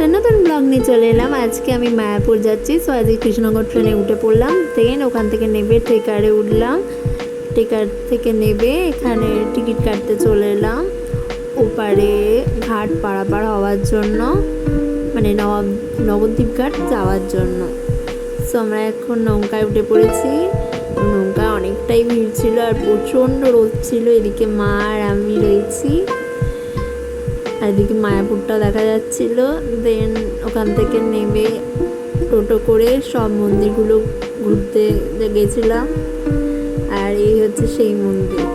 একটা নতুন ব্লগ নিয়ে চলে এলাম। আজকে আমি মায়াপুর যাচ্ছি। সো আজকে কৃষ্ণনগর ট্রেনে উঠে পড়লাম। দেন ওখান থেকে নেবে ট্রেকারে উঠলাম। ট্রেকার থেকে নেবে এখানে টিকিট কাটতে চলে এলাম ওপারে ঘাট পারাপার হওয়ার জন্য, মানে নবদ্বীপ ঘাট যাওয়ার জন্য। সো আমরা এখন নৌকায় উঠে পড়েছি। নৌকা অনেকটাই ভিড় ছিল আর প্রচণ্ড রোদ ছিল। এদিকে মা আর আমি রয়েছি, আর এদিকে মায়াপুরটাও দেখা যাচ্ছিল। দেন ওখান থেকে নেমে টোটো করে সব মন্দিরগুলো ঘুরতে গেছিলাম। আর এই হচ্ছে সেই মন্দির,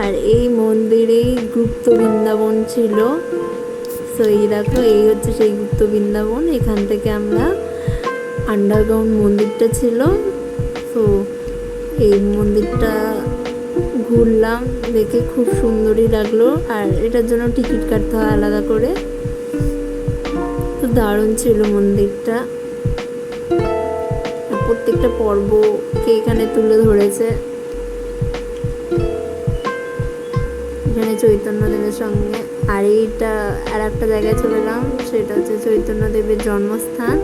আর এই মন্দিরেই গুপ্ত বৃন্দাবন ছিল। সো এই দেখো, এই হচ্ছে সেই গুপ্ত বৃন্দাবন। এখান থেকে আমরা আন্ডারগ্রাউন্ড মন্দিরটা ছিল। তো এই মন্দিরটা ঘুরলাম, দেখে খুব সুন্দরই লাগলো। আর এটার জন্য টিকিট কাটতে হয় আলাদা করে। তো দারুণ ছিল মন্দিরটা। প্রত্যেকটা পর্বকে এখানে তুলে ধরেছে। এখানে চৈতন্যদেবের সঙ্গে। আর এইটা আর একটা জায়গায় চলে এলাম, সেটা হচ্ছে চৈতন্যদেবের জন্মস্থান।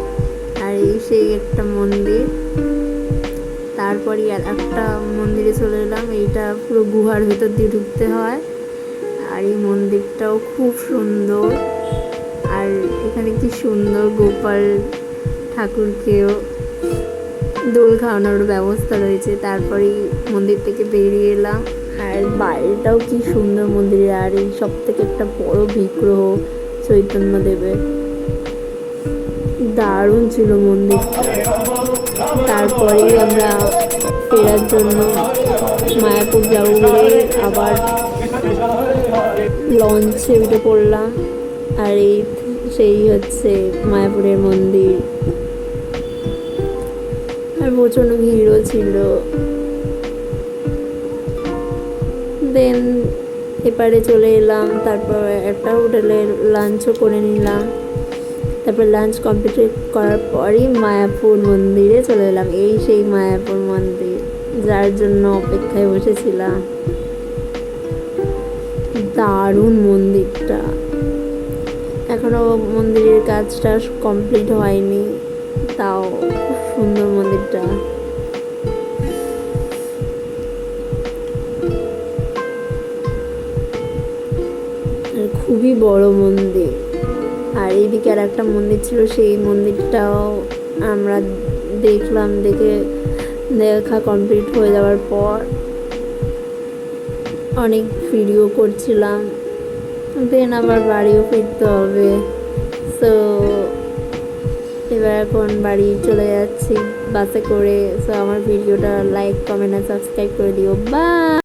আর এই সেই একটা মন্দির। তারপরই আর একটা মন্দিরে চলে এলাম। এইটা পুরো গুহার ভেতর দিয়ে ঢুকতে হয়। আর এই মন্দিরটাও খুব সুন্দর। আর এখানে কি সুন্দর গোপাল ঠাকুরকেও দোল খাওয়ানোর ব্যবস্থা রয়েছে। তারপরেই মন্দির থেকে বেরিয়ে এলাম। আর বাইরেটাও কি সুন্দর মন্দিরে। আর এই সব থেকে একটা বড় বিগ্রহ চৈতন্যদেবের, দারুণ ছিল মন্দিরটা। তারপরেই আমরা ফেরার জন্য মায়াপুর যাবো বলে আবার লঞ্চে উঠে পড়লাম। আর এই সেই হচ্ছে মায়াপুরের মন্দির। আর প্রচণ্ড ভিড়ও ছিল। দেন এপারে চলে এলাম। তারপর একটা হোটেলে লাঞ্চও করে নিলাম। তারপর লাঞ্চ কমপ্লিট করার পরই মায়াপুর মন্দিরে চলে এলাম। এই সেই মায়াপুর মন্দির, যার জন্য অপেক্ষায় বসেছিলাম। দারুণ মন্দিরটা। এখনো মন্দিরের কাজটা কমপ্লিট হয়নি, তাও খুব সুন্দর মন্দিরটা। খুবই বড় মন্দির। আর এইদিকে আর একটা মন্দির ছিল, সেই মন্দিরটাও আমরা দেখলাম। দেখা কমপ্লিট হয়ে যাওয়ার পর অনেক ভিডিও করছিলাম। দেন আবার বাড়িও ফিরতে হবে। সো এবার এখন বাড়ি চলে যাচ্ছি বাসে করে। সো আমার ভিডিওটা লাইক, কমেন্ট আর সাবস্ক্রাইব করে দিও। বাই।